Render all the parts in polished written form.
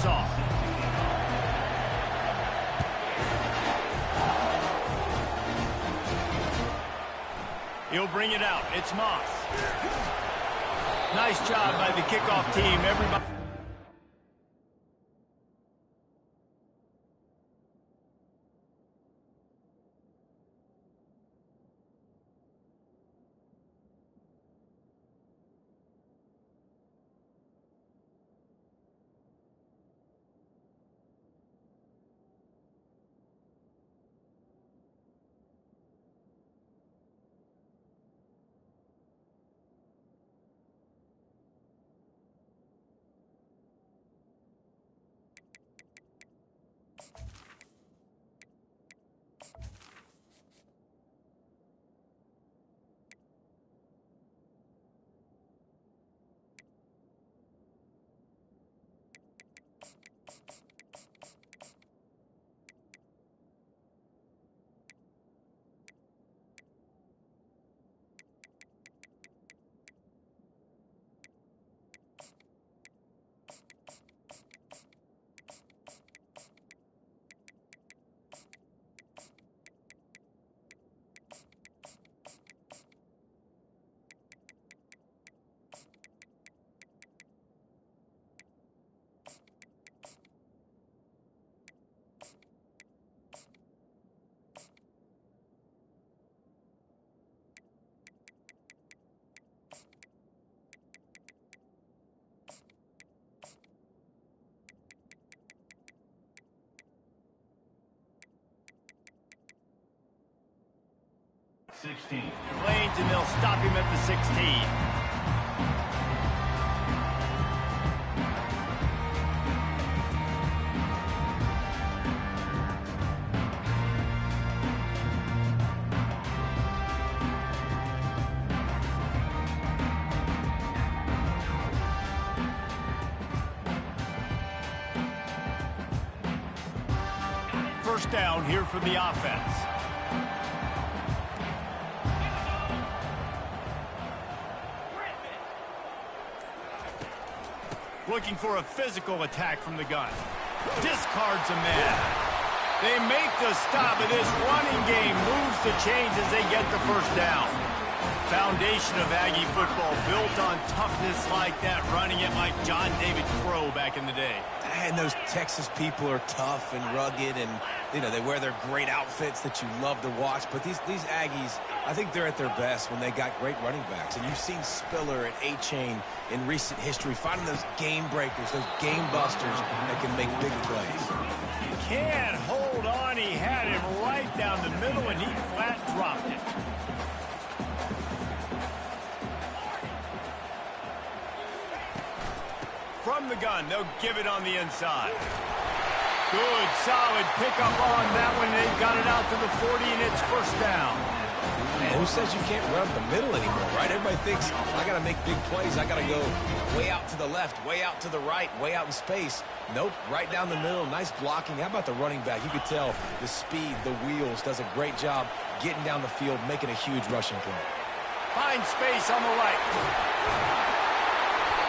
off. He'll bring it out. It's Moss. Nice job by the kickoff team. Everybody. Lanes, and they'll stop him at the 16. First down here for the offense. Looking for a physical attack from the gun. Discards a man. They make the stop, and this running game moves the chains as they get the first down. Foundation of Aggie football built on toughness like that, running it like John David Crow back in the day. And those Texas people are tough and rugged, and you know they wear their great outfits that you love to watch. But these Aggies, I think they're at their best when they got great running backs. And you've seen Spiller and A-Chain in recent history finding those game breakers, those game busters that can make big plays. Can't hold on. He had him right down the middle, and he flat dropped it. From the gun, they'll give it on the inside. Good, solid pickup on that one. They've got it out to the 40, and it's first down. Man, who says you can't run up the middle anymore, right? Everybody thinks, I got to make big plays. I got to go way out to the left, way out to the right, way out in space. Nope, right down the middle. Nice blocking. How about the running back? You could tell the speed, the wheels, does a great job getting down the field, making a huge rushing play. Find space on the right.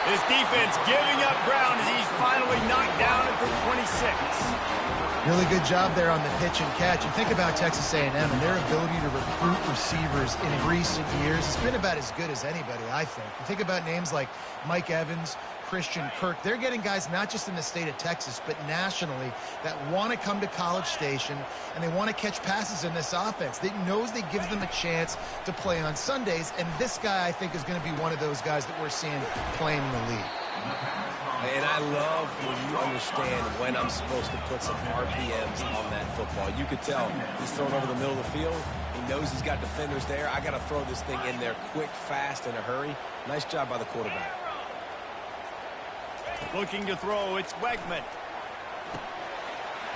His defense giving up ground as he's finally knocked down at the 26. Really good job there on the pitch and catch. And think about Texas A&M and their ability to recruit receivers in recent years. It's been about as good as anybody, I think. You think about names like Mike Evans, Christian Kirk. They're getting guys not just in the state of Texas, but nationally that want to come to College Station and they want to catch passes in this offense. They knows they gives them a chance to play on Sundays, and this guy, I think, is going to be one of those guys that we're seeing playing in the league. And I love when you understand when I'm supposed to put some RPMs on that football. You could tell he's thrown over the middle of the field. He knows he's got defenders there. I got to throw this thing in there quick, fast, in a hurry. Nice job by the quarterback. Looking to throw, it's Wegman.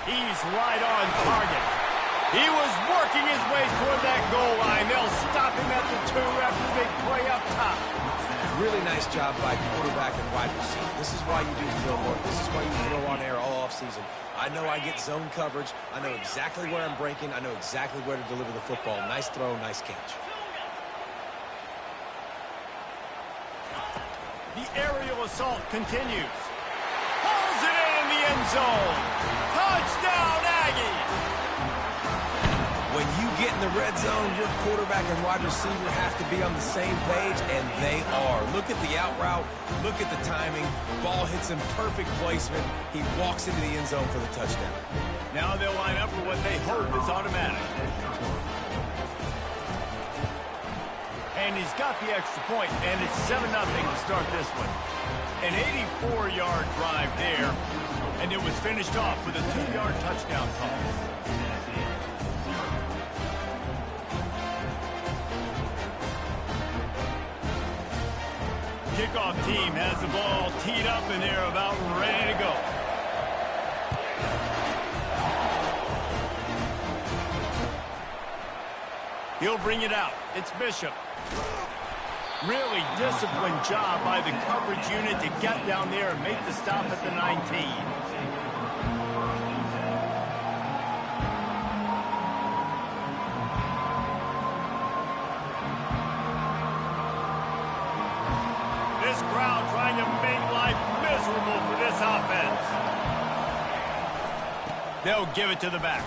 He's right on target. He was working his way toward that goal line. They'll stop him at the 2 after the big play up top. Really nice job by quarterback and wide receiver. This is why you do field work. This is why you throw on air all offseason. I know I get zone coverage. I know exactly where I'm breaking. I know exactly where to deliver the football. Nice throw, nice catch. The aerial assault continues. Pulls it in the end end zone. Touchdown, Aggies! When you get in the red zone, your quarterback and wide receiver have to be on the same page, and they are. Look at the out route. Look at the timing. Ball hits him, perfect placement. He walks into the end zone for the touchdown. Now they'll line up for what they hope is automatic. And he's got the extra point, and it's 7-0 to start this one. An 84-yard drive there, and it was finished off with a 2-yard touchdown toss. Kickoff team has the ball teed up, and they're about ready to go. He'll bring it out. It's Bishop. Really disciplined job by the coverage unit to get down there and make the stop at the 19. This crowd trying to make life miserable for this offense. They'll give it to the back.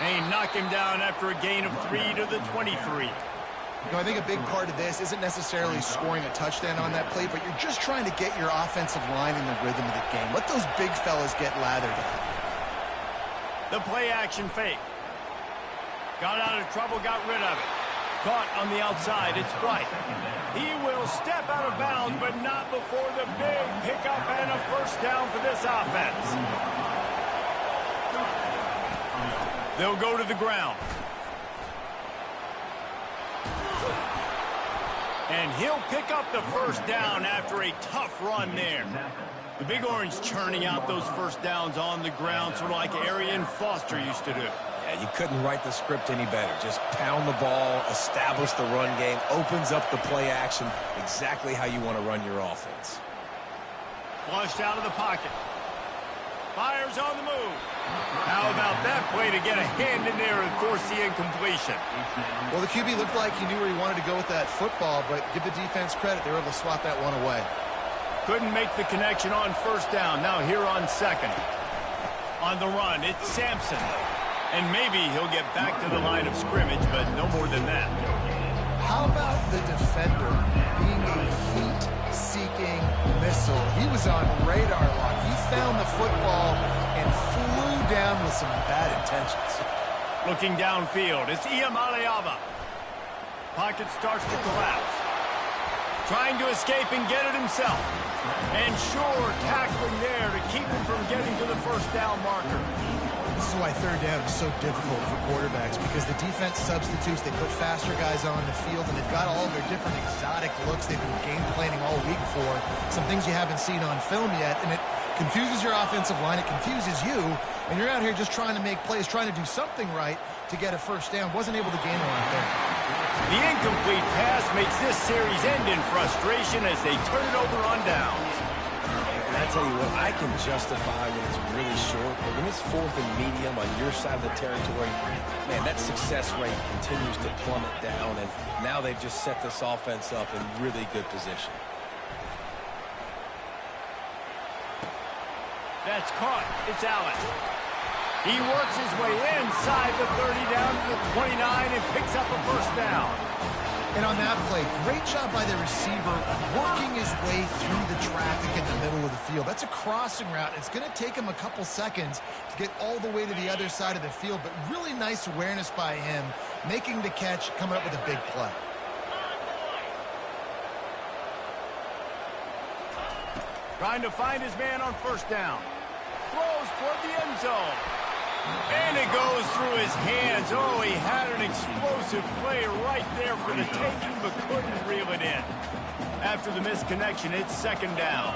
And knock him down after a gain of 3 to the 23. You know, I think a big part of this isn't necessarily scoring a touchdown on that play, but you're just trying to get your offensive line in the rhythm of the game. Let those big fellas get lathered up. The play action fake. Got out of trouble, got rid of it. Caught on the outside, it's White. He will step out of bounds, but not before the big pickup and a first down for this offense. They'll go to the ground. And he'll pick up the first down after a tough run there. The Big Orange churning out those first downs on the ground, sort of like Arian Foster used to do. Yeah, you couldn't write the script any better. Just pound the ball, establish the run game, opens up the play action, exactly how you want to run your offense. Flushed out of the pocket. Fires on the move. How about that play to get a hand in there and force the incompletion? Well, the QB looked like he knew where he wanted to go with that football, but give the defense credit. They were able to swat that one away. Couldn't make the connection on first down. Now here on second. On the run, it's Sampson. And maybe he'll get back to the line of scrimmage, but no more than that. How about the defender being a heat-seeking missile? He was on radar lock. He found the football and flew down with some bad intentions. Looking downfield, it's Iam Aliava. Pocket starts to collapse. Trying to escape and get it himself. And sure, tackling there to keep him from getting to the first down marker. This is why third down is so difficult for quarterbacks, because the defense substitutes, they put faster guys on the field, and they've got all their different exotic looks they've been game planning all week for, some things you haven't seen on film yet, and it confuses your offensive line, it confuses you, and you're out here just trying to make plays, trying to do something right to get a first down. Wasn't able to gain a lot there. The incomplete pass makes this series end in frustration as they turn it over on downs. And I tell you what, I can justify when it's really short, but when it's fourth and medium on your side of the territory, man, that success rate continues to plummet down, and now they've just set this offense up in really good position. That's caught. It's Allen. He works his way inside the 30 down to the 29 and picks up a first down. And on that play, great job by the receiver working his way through the traffic in the middle of the field. That's a crossing route. It's going to take him a couple seconds to get all the way to the other side of the field, but really nice awareness by him, making the catch, coming up with a big play. Trying to find his man on first down. Throws toward the end zone. And it goes through his hands. Oh, he had an explosive play right there for the taking, but couldn't reel it in. After the misconnection, it's second down.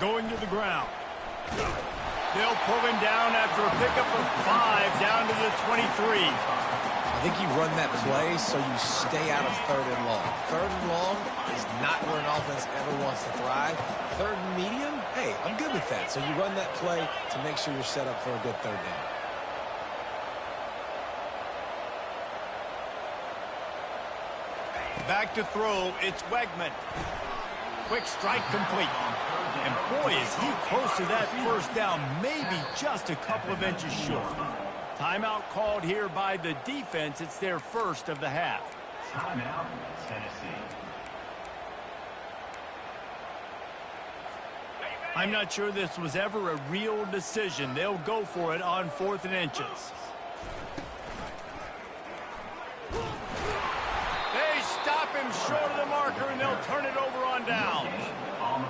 Going to the ground. They'll pull him down after a pickup of 5 down to the 23. I think you run that play so you stay out of third and long. Third and long is not where an offense ever wants to thrive. Third and medium, hey, I'm good with that. So you run that play to make sure you're set up for a good third down. Back to throw, it's Wegman. Quick strike complete. And boy, is he close to that first down, maybe just a couple of inches short. Timeout called here by the defense. It's their first of the half. Timeout, Tennessee. I'm not sure this was ever a real decision. They'll go for it on 4th and inches. They stop him short of the marker, and they'll turn it over on downs.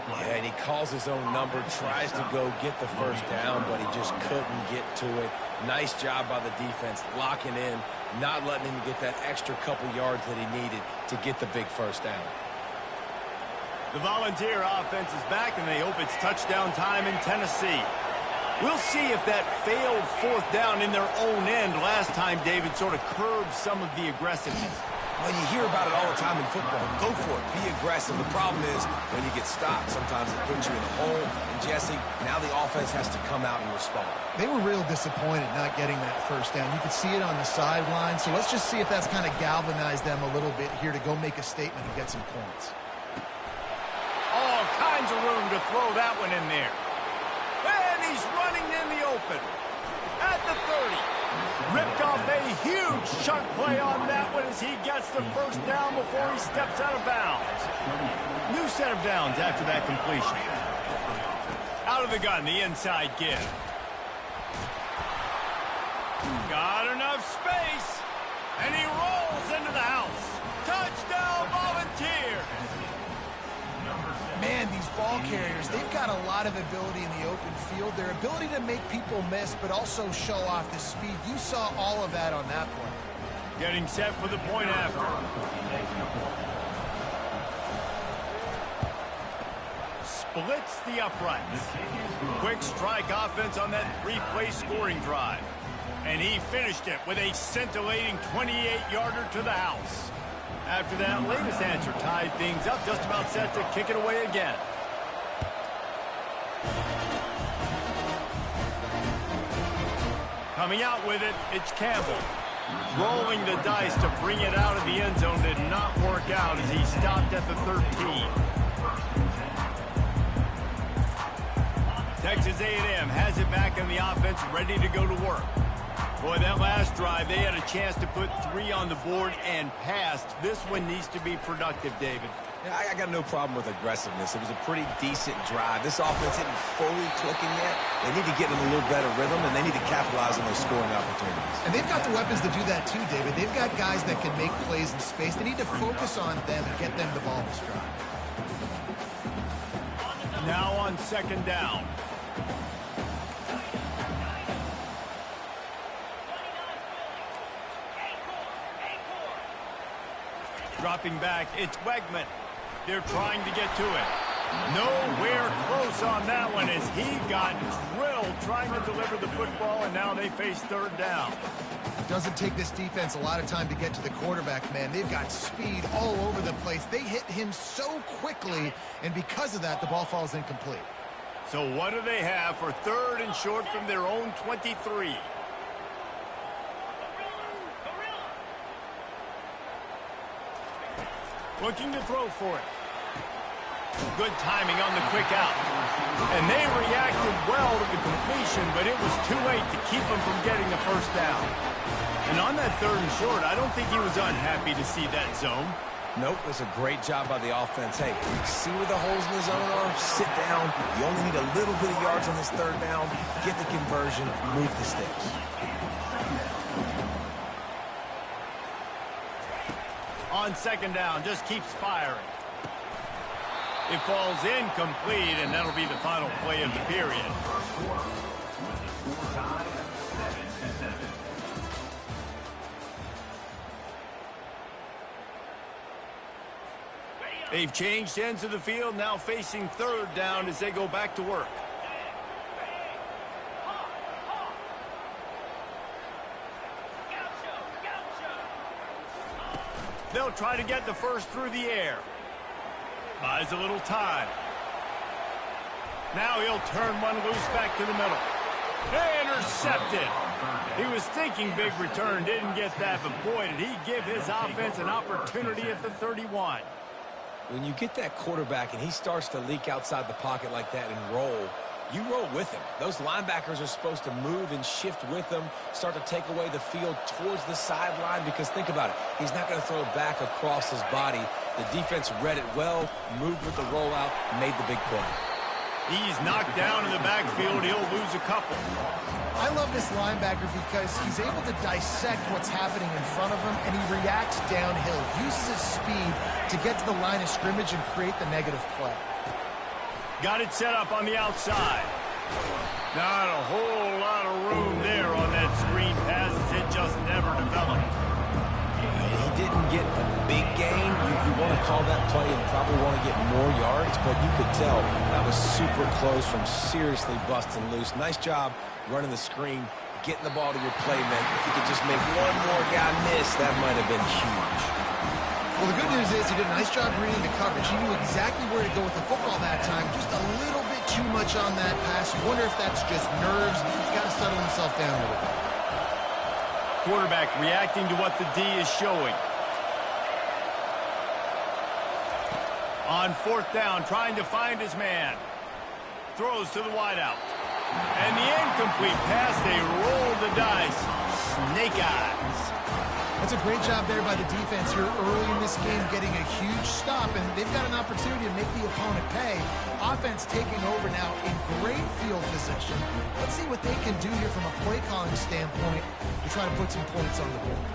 Yeah, and he calls his own number, tries to go get the first down, but he just couldn't get to it. Nice job by the defense, locking in, not letting him get that extra couple yards that he needed to get the big first down. The Volunteer offense is back, and they hope it's touchdown time in Tennessee. We'll see if that failed 4th down in their own end last time, David, sort of curbed some of the aggressiveness. Well, you hear about it all the time in football. Go for it. Be aggressive. The problem is when you get stopped, sometimes it puts you in a hole. And, Jesse, now the offense has to come out and respond. They were real disappointed not getting that first down. You could see it on the sideline. So let's just see if that's kind of galvanized them a little bit here to go make a statement and get some points. All kinds of room to throw that one in there. And he's running in the open. At the 30. Ripped off a huge chunk play on that one as he gets the first down before he steps out of bounds. New set of downs after that completion. Out of the gun, the inside give. Got enough space, and he rolls into the house. Touchdown, Volunteers! Man, these ball carriers, they've got a lot of ability in the open field. Their ability to make people miss, but also show off the speed. You saw all of that on that play. Getting set for the point after. Splits the uprights. Quick strike offense on that 3-play scoring drive. And he finished it with a scintillating 28-yarder to the house. After that latest answer tied things up, just about set to kick it away again. Coming out with it, it's Campbell. Rolling the dice to bring it out of the end zone did not work out as he stopped at the 13. Texas A&M has it back in the offense, ready to go to work. Boy, that last drive, they had a chance to put 3 on the board and passed. This one needs to be productive, David. Yeah, I got no problem with aggressiveness. It was a pretty decent drive. This offense isn't fully clicking yet. They need to get in a little better rhythm, and they need to capitalize on those scoring opportunities. And they've got the weapons to do that too, David. They've got guys that can make plays in space. They need to focus on them and get them the ball this drive. Now on 2nd down. Dropping back, it's Wegman. They're trying to get to it. Nowhere close on that one as he got drilled trying to deliver the football, and now they face 3rd down. Doesn't take this defense a lot of time to get to the quarterback, man. They've got speed all over the place. They hit him so quickly, and because of that, the ball falls incomplete. So what do they have for 3rd and short from their own 23? Looking to throw for it. Good timing on the quick out. And they reacted well to the completion, but it was too late to keep them from getting the first down. And on that 3rd and short, I don't think he was unhappy to see that zone. Nope, it's a great job by the offense. Hey, see where the holes in the zone are? Sit down. You only need a little bit of yards on this 3rd down. Get the conversion. Move the sticks. On 2nd down, just keeps firing. It falls incomplete, and that'll be the final play of the period. They've changed ends of the field, now facing 3rd down as they go back to work. They'll try to get the first through the air. Buys a little time. Now he'll turn one loose back to the middle. Intercepted. He was thinking big return, didn't get that, but boy, did he give his offense an opportunity at the 31. When you get that quarterback and he starts to leak outside the pocket like that and roll, you roll with him. Those linebackers are supposed to move and shift with him, start to take away the field towards the sideline, because think about it. He's not going to throw it back across his body. The defense read it well, moved with the rollout, made the big play. He's knocked down in the backfield. He'll lose a couple. I love this linebacker because he's able to dissect what's happening in front of him, and he reacts downhill, uses his speed to get to the line of scrimmage and create the negative play. Got it set up on the outside. Not a whole lot of room there on that screen pass. It just never developed. He didn't get a big gain. You want to call that play and probably want to get more yards, but you could tell that was super close from seriously busting loose. Nice job running the screen, getting the ball to your playmaker. If you could just make one more guy miss, that might have been huge. Well, the good news is he did a nice job reading the coverage. He knew exactly where to go with the football that time. Just a little bit too much on that pass. You wonder if that's just nerves. He's got to settle himself down a little bit. Quarterback reacting to what the D is showing. On fourth down, trying to find his man. Throws to the wideout. And the incomplete pass, they roll the dice. Snake eyes. That's a great job there by the defense here early in this game, getting a huge stop, and they've got an opportunity to make the opponent pay. Offense taking over now in great field position. Let's see what they can do here from a play calling standpoint to try to put some points on the board.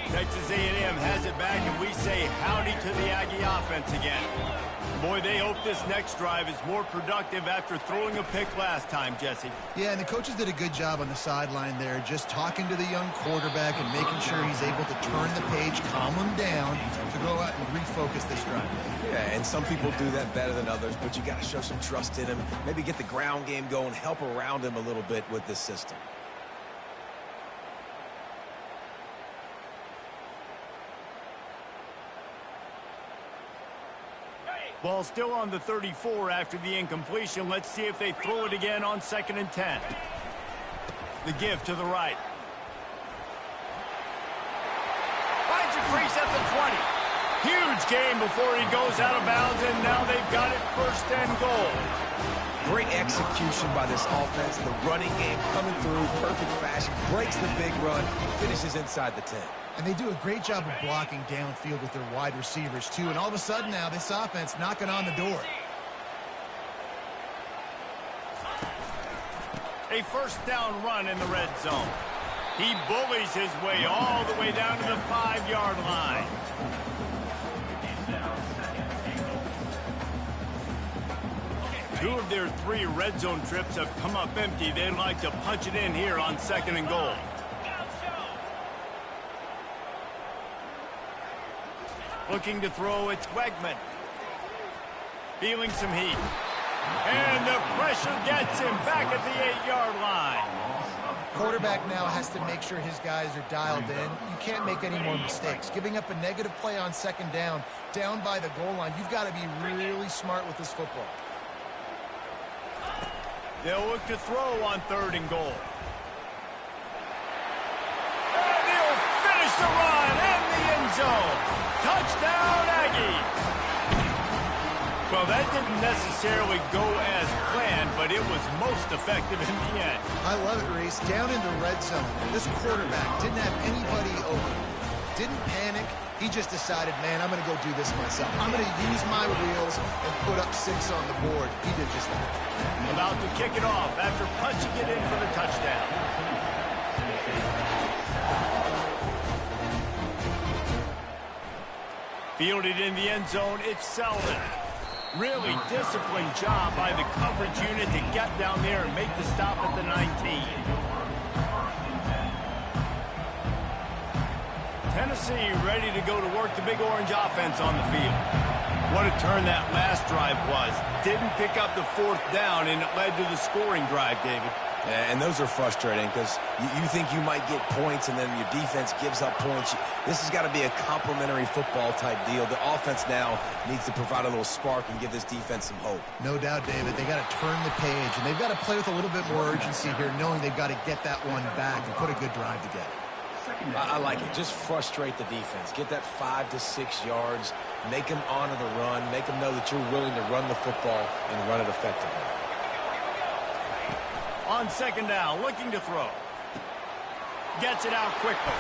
Texas A&M has it back, and we say howdy to the Aggie offense again. Boy, they hope this next drive is more productive after throwing a pick last time, Jesse. Yeah, and the coaches did a good job on the sideline there, just talking to the young quarterback and making sure he's able to turn the page, calm him down to go out and refocus this drive. Yeah, and some people do that better than others, but you got to show some trust in him, maybe get the ground game going, help around him a little bit with this system. Ball still on the 34 after the incompletion. Let's see if they throw it again on 2nd and 10. The give to the right. Finds a crease at the 20. Huge gain before he goes out of bounds, and now they've got it 1st and goal. Great execution by this offense. The running game coming through, perfect fashion, breaks the big run, finishes inside the 10. And they do a great job of blocking downfield with their wide receivers, too. And all of a sudden now, this offense knocking on the door. A 1st down run in the red zone. He bullies his way all the way down to the 5-yard line. Two of their 3 red zone trips have come up empty. They'd like to punch it in here on 2nd and goal. Looking to throw, it's Wegman. Feeling some heat. And the pressure gets him back at the 8-yard line. Quarterback now has to make sure his guys are dialed in. You can't make any more mistakes. Giving up a negative play on 2nd down by the goal line, you've got to be really smart with this football. They'll look to throw on 3rd and goal. And he'll finish the run in the end zone. Touchdown, Aggie! Well, that didn't necessarily go as planned, but it was most effective in the end. I love it, Reese. Down in the red zone, this quarterback didn't have anybody open. Didn't panic. He just decided, man, I'm going to go do this myself. I'm going to use my wheels and put up 6 on the board. He did just that. About to kick it off after punching it in for the touchdown. Fielded in the end zone, it's Selden. Really disciplined job by the coverage unit to get down there and make the stop at the 19. Tennessee ready to go to work the Big Orange offense on the field. What a turn that last drive was. Didn't pick up the 4th down, and it led to the scoring drive, David. Yeah, and those are frustrating because you think you might get points and then your defense gives up points. This has got to be a complementary football type deal. The offense now needs to provide a little spark and give this defense some hope. No doubt, David. They got to turn the page, and they've got to play with a little bit more urgency here, knowing they've got to get that one back and put a good drive together. I like it. Just frustrate the defense. Get that 5 to 6 yards. Make them honor the run. Make them know that you're willing to run the football and run it effectively. On second down, looking to throw. Gets it out quickly.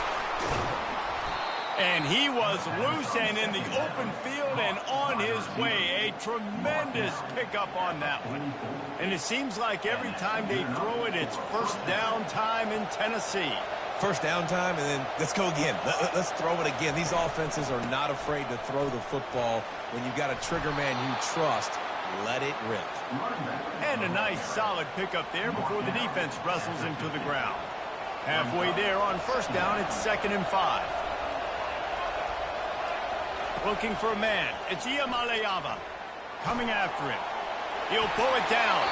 And he was loose and in the open field and on his way. A tremendous pickup on that one. And it seems like every time they throw it, it's first down time in Tennessee. First down time, and then let's go again. Let's throw it again. These offenses are not afraid to throw the football. When you've got a trigger man you trust, let it rip. And a nice solid pickup there before the defense wrestles him to the ground. Halfway there on first down, it's 2nd and 5. Looking for a man. It's Iamaleava coming after him. He'll pull it down.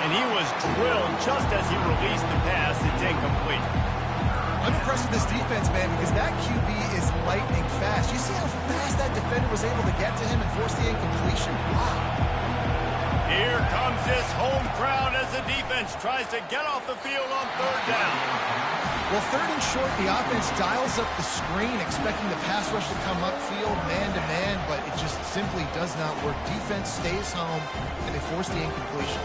And he was drilled just as he released the pass. It's incomplete. I'm impressed with this defense, man, because that QB is lightning fast. You see how fast that defender was able to get to him and force the incompletion? Wow. Here comes this home crowd as the defense tries to get off the field on third down. Well, 3rd and short, the offense dials up the screen, expecting the pass rush to come upfield man-to-man, but it just simply does not work. Defense stays home, and they force the incompletion.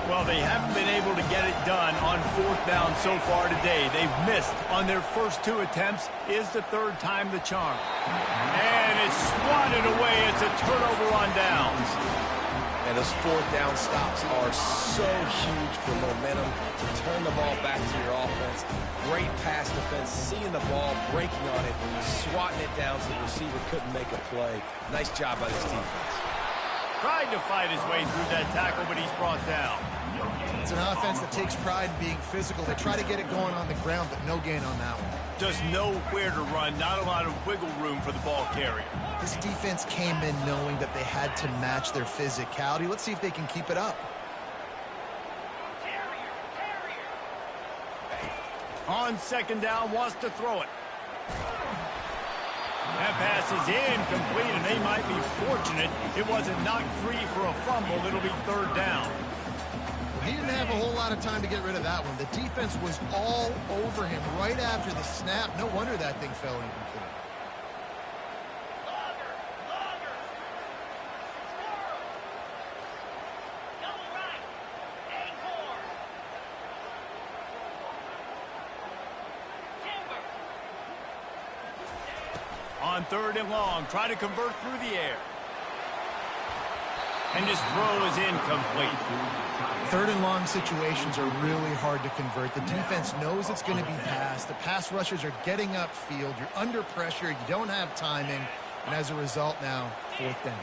Well, they haven't been able to get it done on 4th down so far today. They've missed on their first 2 attempts. Is the 3rd time the charm. And it's swatted away. It's a turnover on downs. And those 4th down stops are so huge for momentum to turn the ball back to your offense. Great pass defense, seeing the ball, breaking on it, swatting it down so the receiver couldn't make a play. Nice job by this defense. Tried to fight his way through that tackle, but he's brought down. It's an offense that takes pride in being physical. They try to get it going on the ground, but no gain on that one. Just nowhere to run, not a lot of wiggle room for the ball carrier. This defense came in knowing that they had to match their physicality. Let's see if they can keep it up. On second down, wants to throw it. That pass is incomplete, and they might be fortunate it wasn't knocked free for a fumble. It'll be 3rd down. He didn't have a whole lot of time to get rid of that one. The defense was all over him right after the snap. No wonder that thing fell incomplete. On 3rd and long, try to convert through the air. And his throw is incomplete. 3rd and long situations are really hard to convert. The defense knows it's going to be passed. The pass rushers are getting upfield. You're under pressure. You don't have timing. And as a result now, 4th down.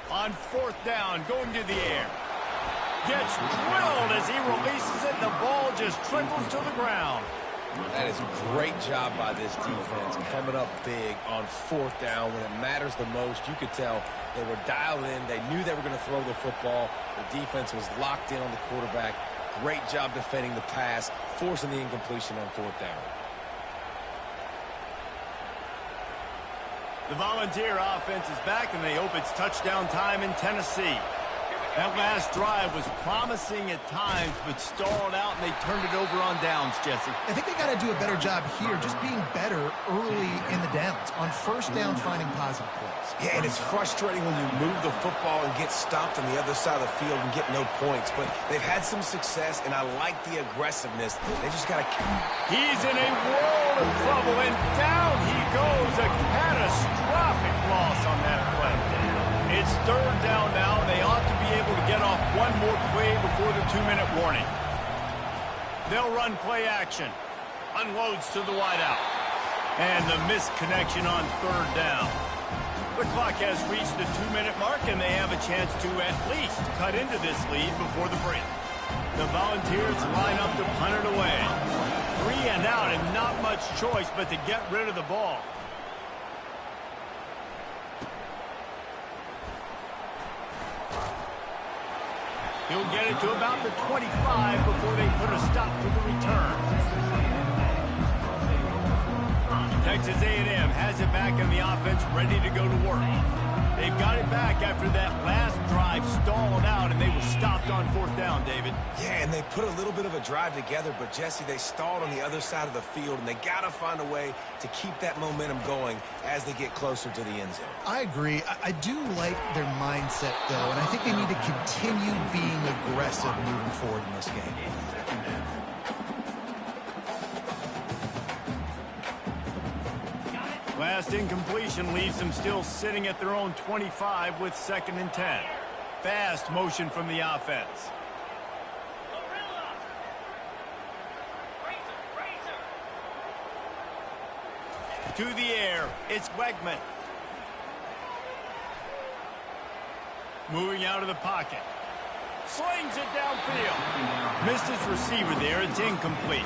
On 4th down, going to the air. Gets drilled as he releases it. The ball just trickles to the ground. That is a great job by this defense, coming up big on 4th down when it matters the most. You could tell they were dialed in. They knew they were going to throw the football. The defense was locked in on the quarterback. Great job defending the pass, forcing the incompletion on 4th down. The Volunteer offense is back, and they hope it's touchdown time in Tennessee. That last drive was promising at times, but stalled out, and they turned it over on downs, Jesse. I think they got to do a better job here, just being better early in the downs. On 1st down, finding positive plays. Yeah, and it's frustrating when you move the football and get stopped on the other side of the field and get no points. But they've had some success, and I like the aggressiveness. They just got to... He's in a world of trouble, and down he goes. A catastrophic loss on that play. It's 3rd down now, and they ought to be able to get off one more play before the 2-minute warning. They'll run play action. Unloads to the wideout. And the missed connection on 3rd down. The clock has reached the 2-minute mark, and they have a chance to at least cut into this lead before the break. The Volunteers line up to punt it away. 3 and out, and not much choice but to get rid of the ball. He'll get it to about the 25 before they put a stop to the return. Texas A&M has it back in the offense, ready to go to work. They've got it back after that last drive stalled out, and they were stopped on 4th down, David. Yeah, and they put a little bit of a drive together, but, Jesse, they stalled on the other side of the field, and they got to find a way to keep that momentum going as they get closer to the end zone. I agree. I do like their mindset, though, and I think they need to continue being aggressive moving forward in this game. Last incompletion leaves them still sitting at their own 25 with 2nd and 10. Fast motion from the offense. To the air, it's Wegman. Moving out of the pocket. Slings it downfield. Missed his receiver there. It's incomplete.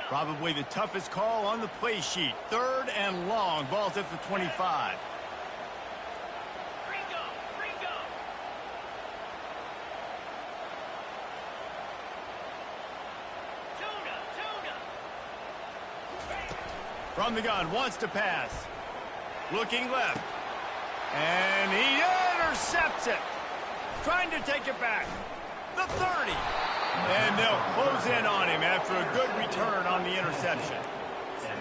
Probably the toughest call on the play sheet. 3rd and long. Ball's at the 25. From the gun, wants to pass. Looking left. And he intercepts it. Trying to take it back. The 30. And they'll close in on him after a good return on the interception.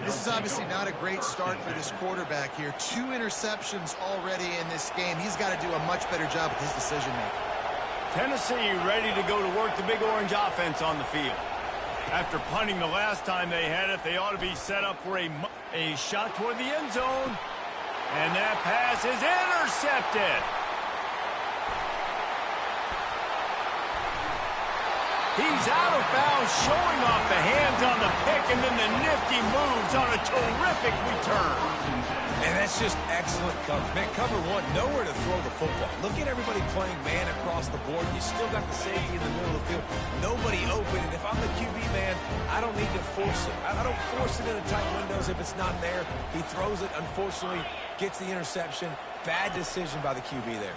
This is obviously not a great start for this quarterback here. 2 interceptions already in this game. He's got to do a much better job with his decision-making. Tennessee ready to go to work the Big Orange offense on the field. After punting the last time they had it, they ought to be set up for a shot toward the end zone. And that pass is intercepted. He's out of bounds, showing off the hands on the pick, and then the nifty moves on a terrific return. And that's just excellent coverage. Man, cover 1, nowhere to throw the football. Look at everybody playing man across the board. You still got the safety in the middle of the field. Nobody open. And if I'm the QB, man, I don't need to force it. I don't force it into tight windows if it's not there. He throws it, unfortunately, gets the interception. Bad decision by the QB there.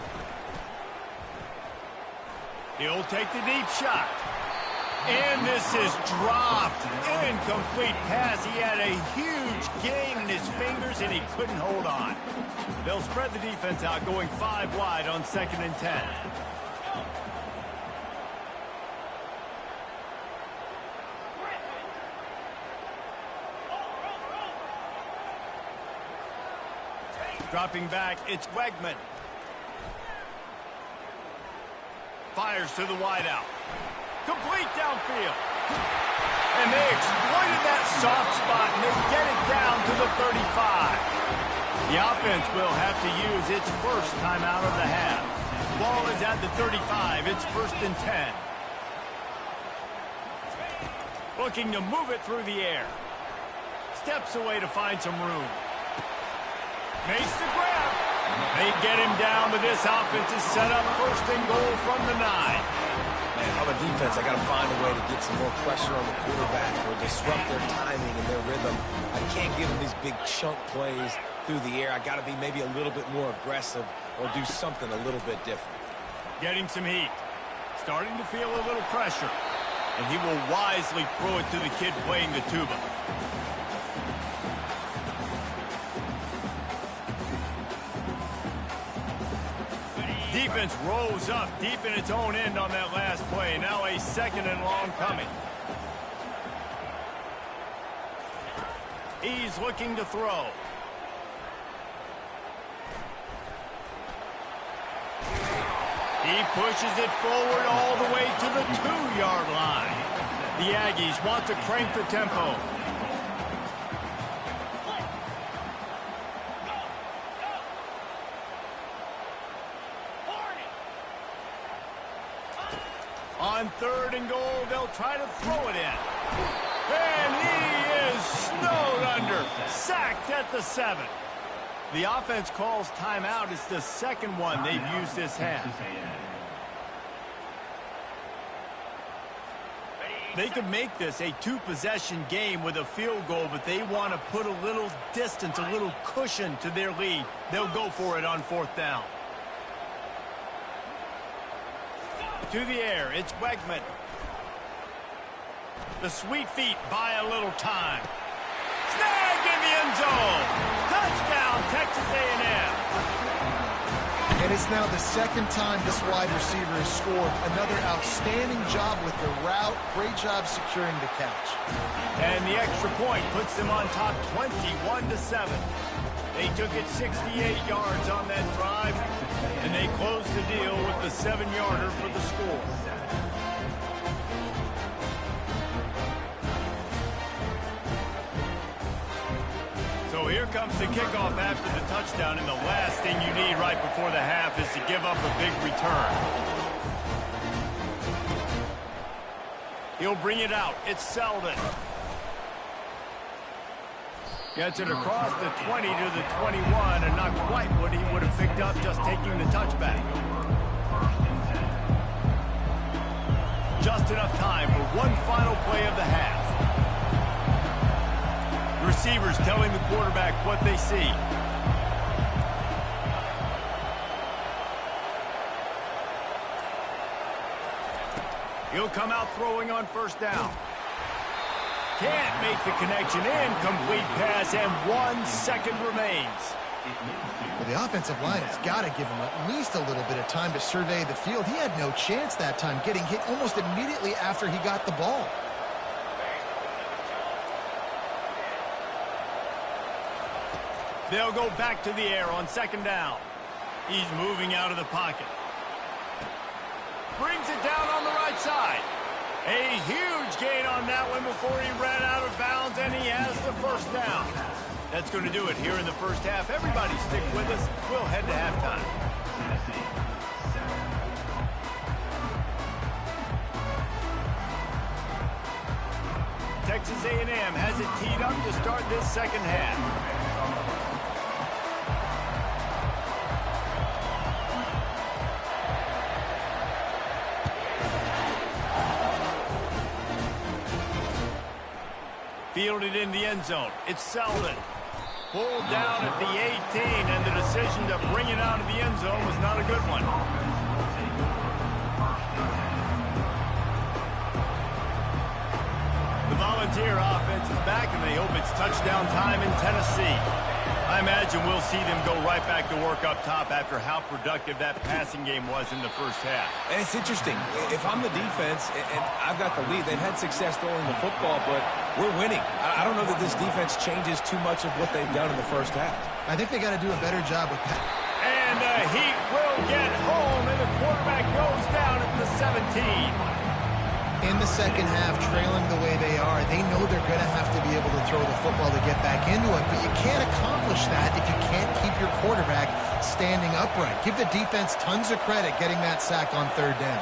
He'll take the deep shot. And this is dropped. Incomplete pass. He had a huge gain in his fingers, and he couldn't hold on. They'll spread the defense out, going 5 wide on 2nd and 10. Dropping back, it's Wegman. Fires to the wideout. Complete downfield. And they exploited that soft spot, and they get it down to the 35. The offense will have to use its first timeout of the half. Ball is at the 35. It's 1st and 10. Looking to move it through the air. Steps away to find some room. Makes the grab. They get him down, but this offense is set up 1st and goal from the 9. Man, if I'm a defense, I got to find a way to get some more pressure on the quarterback or disrupt their timing and their rhythm. I can't give them these big chunk plays through the air. I got to be maybe a little bit more aggressive or do something a little bit different. Getting some heat. Starting to feel a little pressure. And he will wisely throw it to the kid playing the tuba. Defense rolls up deep in its own end on that last play. Now a 2nd and long coming. He's looking to throw. He pushes it forward all the way to the 2-yard line. The Aggies want to crank the tempo. On 3rd and goal, they'll try to throw it in. And he is snowed under. Sacked at the 7. The offense calls timeout. It's the 2nd one they've used this half. They could make this a 2-possession game with a field goal, but they want to put a little distance, a little cushion to their lead. They'll go for it on 4th down. To the air, it's Wegman. The sweet feet buy a little time. Snag in the end zone. Touchdown, Texas A&M. And it's now the second time this wide receiver has scored. Another outstanding job with the route. Great job securing the catch. And the extra point puts them on top 21-7. They took it 68 yards on that drive, and they closed the deal with the 7-yarder for the score. So here comes the kickoff after the touchdown, and the last thing you need right before the half is to give up a big return. He'll bring it out. It's Selden. Gets it across the 20 to the 21, and not quite what he would have picked up just taking the touchback. Just enough time for one final play of the half. Receivers telling the quarterback what they see. He'll come out throwing on first down. Can't make the connection. Incomplete pass, and 1 second remains. Well, the offensive line has got to give him at least a little bit of time to survey the field. He had no chance that time, getting hit almost immediately after he got the ball. They'll go back to the air on second down. He's moving out of the pocket. Brings it down on the right side. A huge gain on that one before he ran out of bounds, and he has the first down. That's going to do it here in the first half. Everybody stick with us. We'll head to halftime. Texas A&M has it teed up to start this second half. Fielded in the end zone. It's Selden. Pulled down at the 18, and the decision to bring it out of the end zone was not a good one. The Volunteer offense is back, and they hope it's touchdown time in Tennessee. I imagine we'll see them go right back to work up top after how productive that passing game was in the first half. And it's interesting. If I'm the defense and I've got the lead, they've had success throwing the football, but we're winning. I don't know that this defense changes too much of what they've done in the first half. I think they got to do a better job with that. And the Heat will get home, and the quarterback goes down at the 17. In the second half, trailing the way they are, they know they're going to have to be able to throw the football to get back into it, but you can't accomplish that if you can't keep your quarterback standing upright. Give the defense tons of credit getting that sack on third down.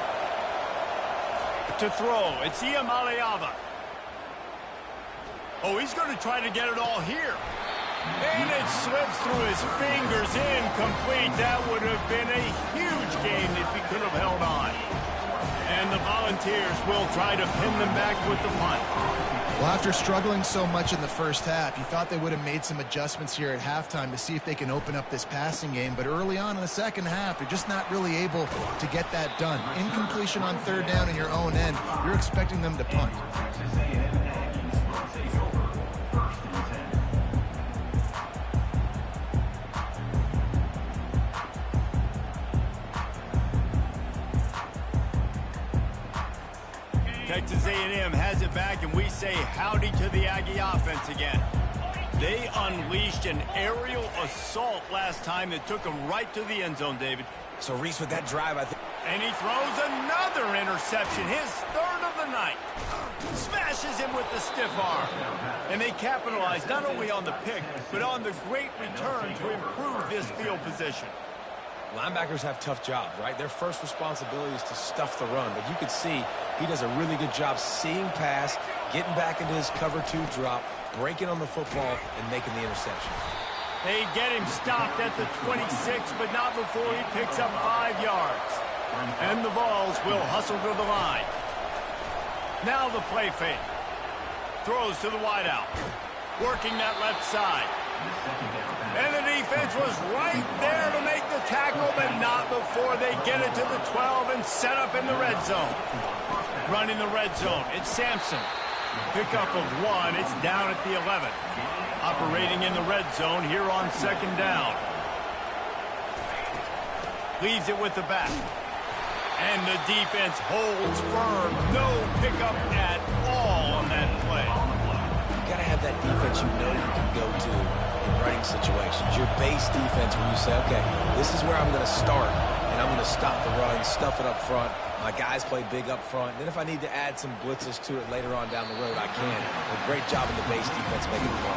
To throw, it's Iam Aliava. Oh, he's going to try to get it all here. And it slips through his fingers, incomplete. That would have been a huge gain if he could have held on. And the Volunteers will try to pin them back with the punt. Well, after struggling so much in the first half, you thought they would have made some adjustments here at halftime to see if they can open up this passing game. But early on in the second half, they're just not really able to get that done. Incompletion on third down in your own end, you're expecting them to punt. Texas A&M has it back, and we say howdy to the Aggie offense again. They unleashed an aerial assault last time that took them right to the end zone, David. So, Reese, with that drive, I think... And he throws another interception, his third of the night. Smashes him with the stiff arm. And they capitalize not only on the pick, but on the great return to improve this field position. Linebackers have tough jobs, right? Their first responsibility is to stuff the run, but you could see he does a really good job seeing pass, getting back into his cover two drop, breaking on the football, and making the interception. They get him stopped at the 26, but not before he picks up 5 yards. And the Vols will hustle to the line. Now the play fake. Throws to the wideout. Working that left side. And the defense was right there to make the tackle, but not before they get it to the 12 and set up in the red zone. Running the red zone, it's Sampson. Pickup of 1, it's down at the 11. Operating in the red zone here on second down. Leaves it with the back. And the defense holds firm. No pickup at all on that play. You got to have that defense you know you can go to in running situations. Your base defense where you say, okay, this is where I'm going to start, and I'm going to stop the run, stuff it up front. My guys play big up front. Then if I need to add some blitzes to it later on down the road, I can. A great job in the base defense making the play.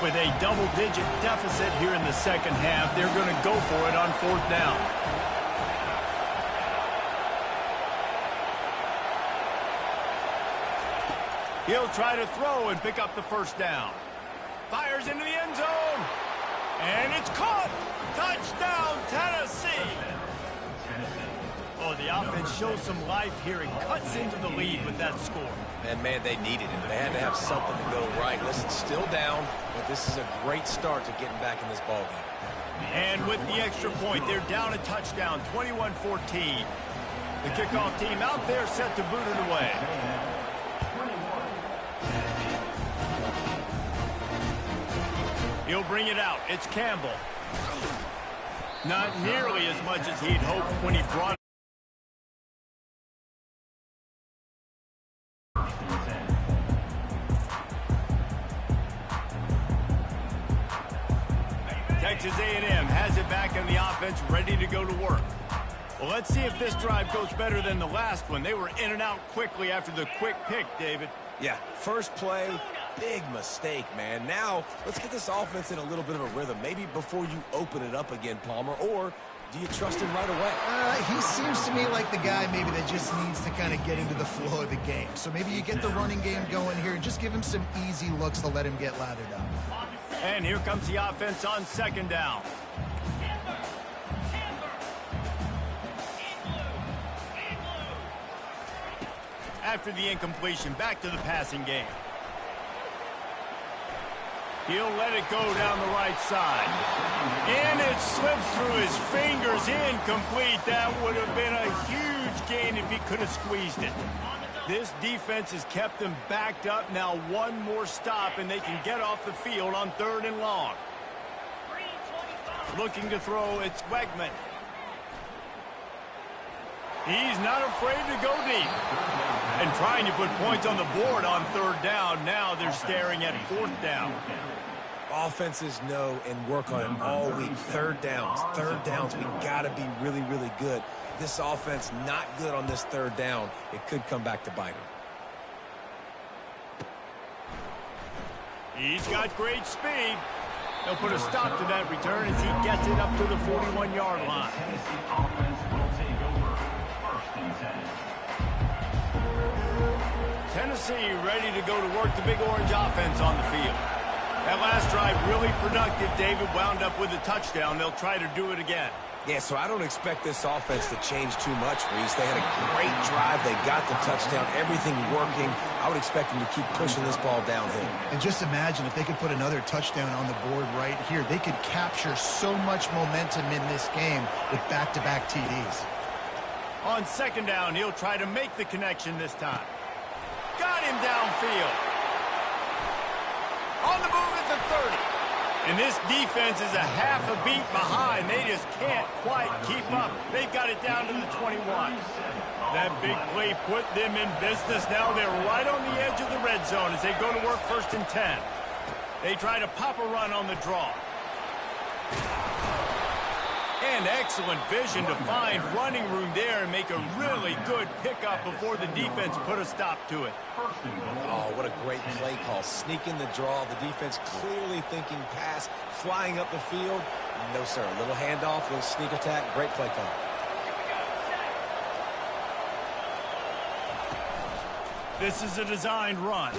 With a double-digit deficit here in the second half, they're going to go for it on fourth down. He'll try to throw and pick up the first down. Fires into the end zone. And it's caught. Touchdown, Tennessee. Oh, the offense shows some life here and cuts into the lead with that score. And, man, they needed it. They had to have something to go right. Listen, still down, but this is a great start to getting back in this ballgame. And with the extra point, they're down a touchdown, 21-14. The kickoff team out there set to boot it away. He'll bring it out. It's Campbell. Not nearly as much as he'd hoped when he brought it. Texas A&M has it back in the offense, ready to go to work. Well, let's see if this drive goes better than the last one. They were in and out quickly after the quick pick, David. Yeah, first play, big mistake, man. Now, let's get this offense in a little bit of a rhythm. Maybe before you open it up again, Palmer, or do you trust him right away? He seems to me like the guy maybe that just needs to kind of get into the flow of the game. So maybe you get the running game going here and just give him some easy looks to let him get lathered up. And here comes the offense on second down. After the incompletion, back to the passing game. He'll let it go down the right side. And it slips through his fingers, incomplete. That would have been a huge gain if he could have squeezed it. This defense has kept them backed up. Now one more stop, and they can get off the field on third and long. Looking to throw, it's Wegman. He's not afraid to go deep. And trying to put points on the board on third down. Now they're staring at fourth down. Offenses know and work on it all week. Third downs, we got to be really, really good. This offense not good on this third down. It could come back to bite him. He's got great speed. They'll put a stop to that return as he gets it up to the 41-yard line. Tennessee ready to go to work the Big Orange offense on the field. That last drive really productive. David wound up with a touchdown. They'll try to do it again. Yeah, so I don't expect this offense to change too much, Reese. They had a great drive. They got the touchdown. Everything working. I would expect them to keep pushing this ball downhill. And just imagine if they could put another touchdown on the board right here. They could capture so much momentum in this game with back-to-back TDs. On second down, he'll try to make the connection this time. Got him downfield. On the move at the 30. And this defense is a half a beat behind. They just can't quite keep up. They've got it down to the 21. That big play put them in business. Now they're right on the edge of the red zone as they go to work first and 10. They try to pop a run on the draw. And excellent vision to find running room there and make a really good pickup before the defense put a stop to it. Oh, what a great play call. Sneaking the draw. The defense clearly thinking pass, flying up the field. No, sir. A little handoff, a little sneak attack. Great play call. This is a designed run.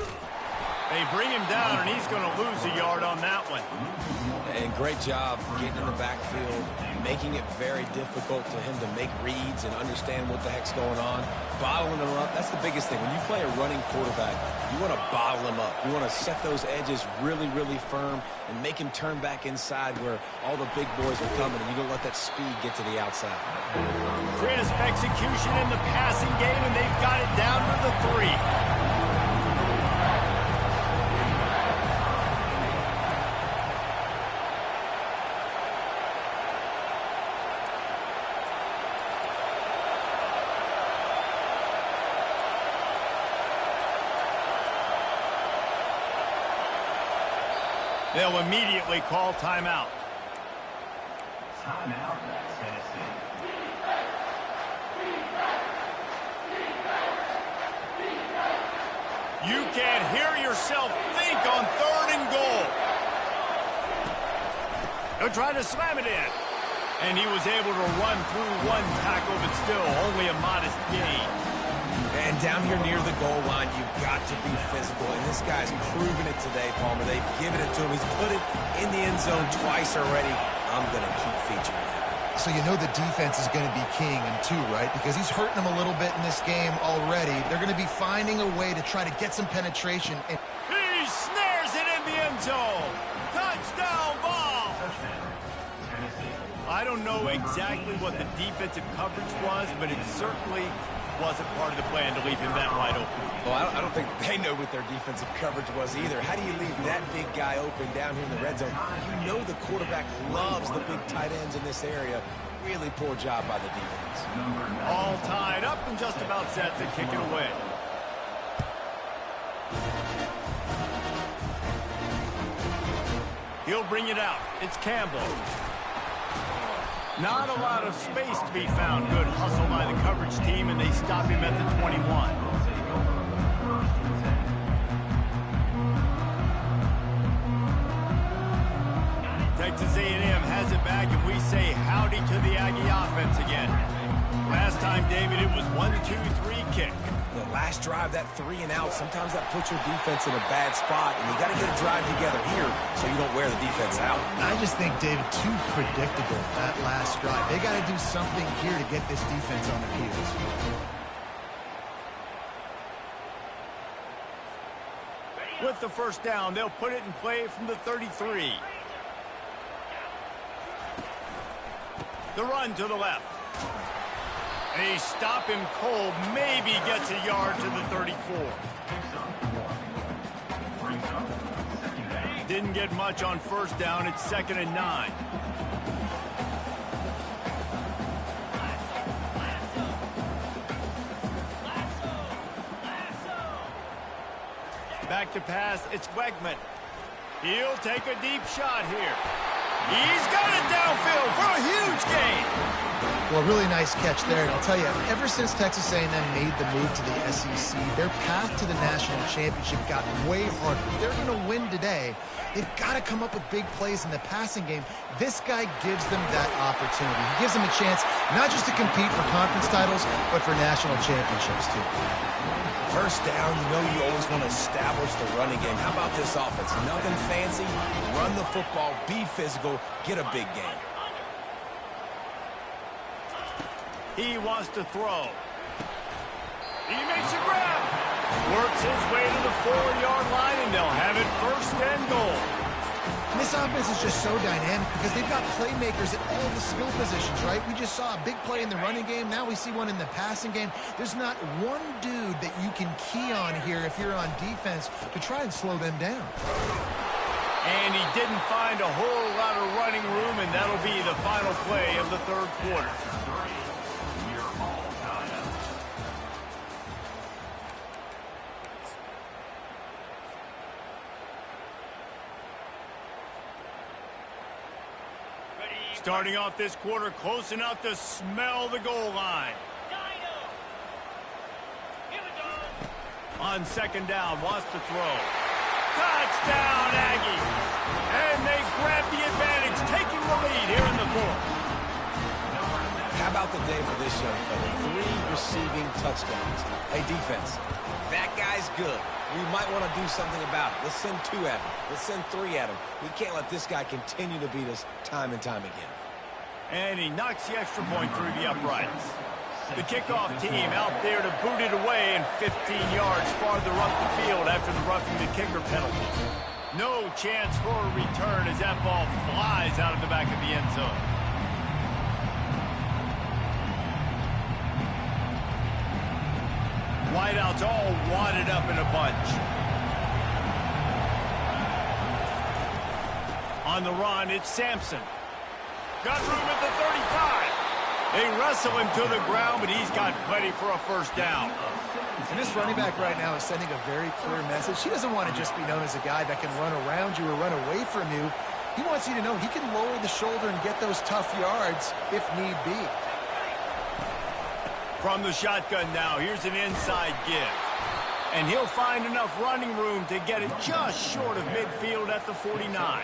They bring him down, and he's going to lose a yard on that one. And great job getting in the backfield, making it very difficult to him to make reads and understand what the heck's going on. Bottling him up, that's the biggest thing. When you play a running quarterback, you want to bottle him up. You want to set those edges really, really firm and make him turn back inside where all the big boys are coming, and you don't let that speed get to the outside. Crisp execution in the passing game, and they've got it down to the 3. They'll immediately call timeout. Timeout, Tennessee. You can't hear yourself think on 3rd and goal. They're trying to slam it in. And he was able to run through one tackle, but still only a modest gain. And down here near the goal line, you've got to be physical. And this guy's proven it today, Palmer. They've given it to him. He's put it in the end zone twice already. I'm going to keep featuring him. So you know the defense is going to be keying him too, right? Because he's hurting them a little bit in this game already. They're going to be finding a way to try to get some penetration. And he snares it in the end zone. Touchdown ball. I don't know exactly what the defensive coverage was, but it certainly wasn't part of the plan to leave him that wide open. Well, I don't think they know what their defensive coverage was either. How do you leave that big guy open down here in the red zone? You know the quarterback loves the big tight ends in this area. Really poor job by the defense. All tied up and just about set to kick it away. He'll bring it out. It's Campbell. Not a lot of space to be found. Good hustle by the coverage team, and they stop him at the 21. Texas A&M has it back, and we say howdy to the Aggie offense again. Last time, David, it was 1-2-3 kick. The last drive, that 3 and out, sometimes that puts your defense in a bad spot, and you got to get a drive together here so you don't wear the defense out. I just think, David, too predictable, that last drive. They got to do something here to get this defense on their heels. With the first down, they'll put it in play from the 33. The run to the left. They stop him cold, maybe gets a yard to the 34. Didn't get much on first down. It's 2nd and 9. Back to pass, it's Wegman. He'll take a deep shot here. He's got it downfield for a huge gain. Well, really nice catch there. And I'll tell you, ever since Texas A&M made the move to the SEC, their path to the national championship got way harder. If they're going to win today, they've got to come up with big plays in the passing game. This guy gives them that opportunity. He gives them a chance not just to compete for conference titles, but for national championships, too. First down, you know you always want to establish the running game. How about this offense? Nothing fancy. Run the football, be physical, get a big gain. He wants to throw. He makes a grab. Works his way to the 4-yard line, and they'll have it 1st and goal. And this offense is just so dynamic because they've got playmakers at all the skill positions, right? We just saw a big play in the running game. Now we see one in the passing game. There's not one dude that you can key on here if you're on defense to try and slow them down. And he didn't find a whole lot of running room, and that'll be the final play of the 3rd quarter. Starting off this quarter close enough to smell the goal line. On 2nd down, wants to throw. Touchdown, Aggie! And they grab the advantage, taking the lead here in the 4th. How about the day for this young fella? 3 receiving touchdowns. Hey, defense, that guy's good. We might want to do something about it. Let's send 2 at him. Let's send 3 at him. We can't let this guy continue to beat us time and time again. And he knocks the extra point through the uprights. The kickoff team out there to boot it away and 15 yards farther up the field after the roughing the kicker penalty. No chance for a return as that ball flies out of the back of the end zone. Wideouts all wadded up in a bunch. On the run, it's Sampson. Got room at the 35. They wrestle him to the ground, but he's got plenty for a first down. And this running back right now is sending a very clear message. He doesn't want to just be known as a guy that can run around you or run away from you. He wants you to know he can lower the shoulder and get those tough yards if need be. From the shotgun now, here's an inside give. And he'll find enough running room to get it just short of midfield at the 49.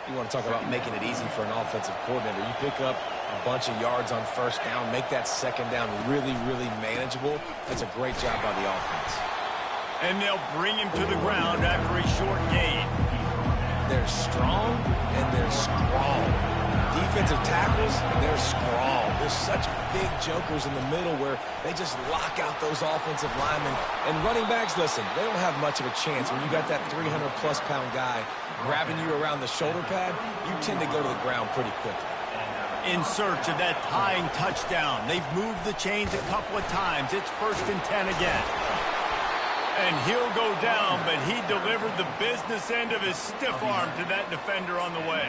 You want to talk about making it easy for an offensive coordinator. You pick up a bunch of yards on first down, make that second down really, really manageable. That's a great job by the offense. And they'll bring him to the ground after a short gain. They're strong and they're strong. Defensive tackles, they're strong. There's such big jokers in the middle where they just lock out those offensive linemen. And running backs, listen, they don't have much of a chance. When you got that 300-plus pound guy grabbing you around the shoulder pad, you tend to go to the ground pretty quickly. In search of that tying touchdown. They've moved the chains a couple of times. It's 1st and 10 again. And he'll go down, but he delivered the business end of his stiff arm to that defender on the way.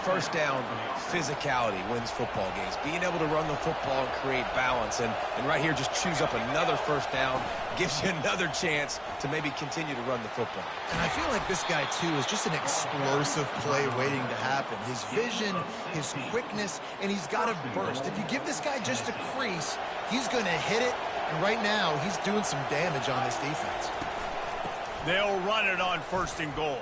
First down, physicality wins football games. Being able to run the football and create balance. And right here, just choose up another first down, gives you another chance to maybe continue to run the football. And I feel like this guy, too, is just an explosive play waiting to happen. His vision, his quickness, and he's got a burst. If you give this guy just a crease, he's going to hit it. And right now, he's doing some damage on this defense. They'll run it on 1st and goal.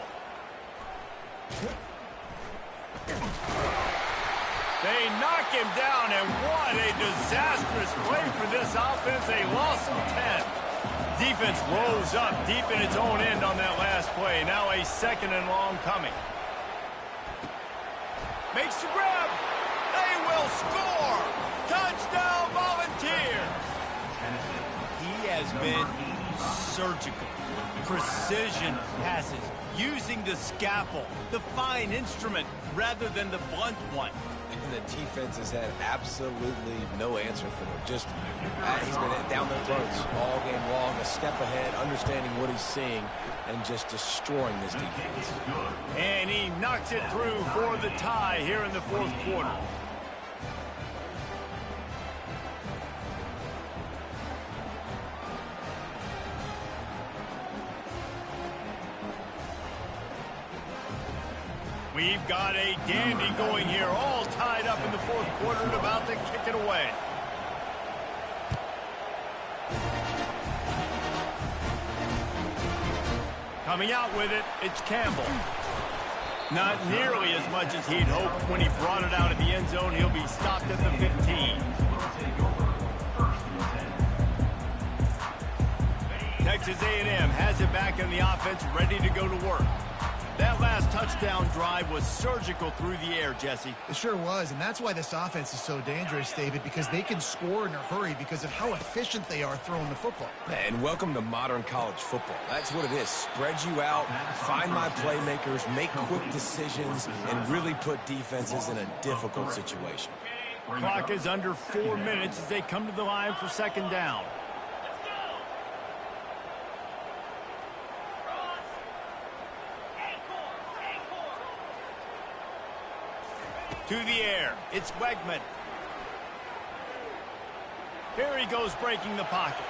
They knock him down, and what a disastrous play for this offense. A loss of 10. Defense rose up deep in its own end on that last play. Now a 2nd and long coming. Makes the grab. They will score. Touchdown, Volunteers. He has been surgical. Precision passes. Using the scalpel, the fine instrument, rather than the blunt one. And the defense has had absolutely no answer for him. Just, he's been down their throats all game long, a step ahead, understanding what he's seeing, and just destroying this defense. And he knocks it through for the tie here in the 4th quarter. We've got a dandy going here, all tied up in the 4th quarter and about to kick it away. Coming out with it, it's Campbell. Not nearly as much as he'd hoped when he brought it out of the end zone. He'll be stopped at the 15. Texas A&M has it back in the offense, ready to go to work. That last touchdown drive was surgical through the air, Jesse. It sure was, and that's why this offense is so dangerous, David, because they can score in a hurry because of how efficient they are throwing the football. And welcome to modern college football. That's what it is. Spread you out, find my playmakers, make quick decisions, and really put defenses in a difficult situation. Clock is under 4 minutes as they come to the line for 2nd down. To the air, it's Wegman. Here he goes breaking the pocket.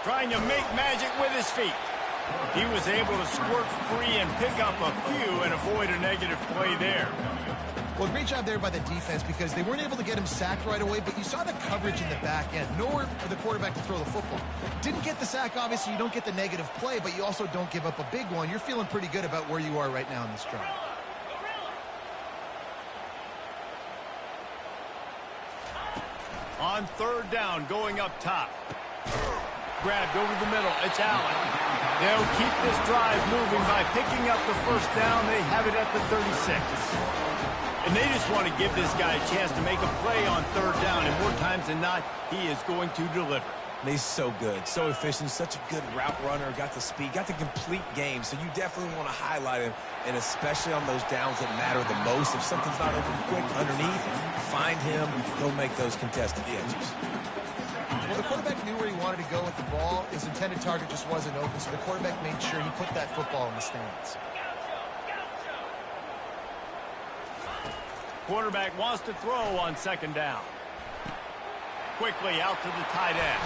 Trying to make magic with his feet. He was able to squirt free and pick up a few and avoid a negative play there. Well, great job there by the defense because they weren't able to get him sacked right away, but you saw the coverage in the back end. Nowhere for the quarterback to throw the football. Didn't get the sack, obviously. You don't get the negative play, but you also don't give up a big one. You're feeling pretty good about where you are right now in this drive. On 3rd down, going up top. Grabbed over the middle. It's Allen. They'll keep this drive moving by picking up the 1st down. They have it at the 36. And they just want to give this guy a chance to make a play on third down, and more times than not, he is going to deliver. And he's so good, so efficient, such a good route runner, got the speed, got the complete game, so you definitely want to highlight him, and especially on those downs that matter the most. If something's not open quick underneath, find him, he'll make those contested catches. Well, the quarterback knew where he wanted to go with the ball. His intended target just wasn't open, so the quarterback made sure he put that football in the stands. Quarterback wants to throw on second down. Quickly out to the tight end.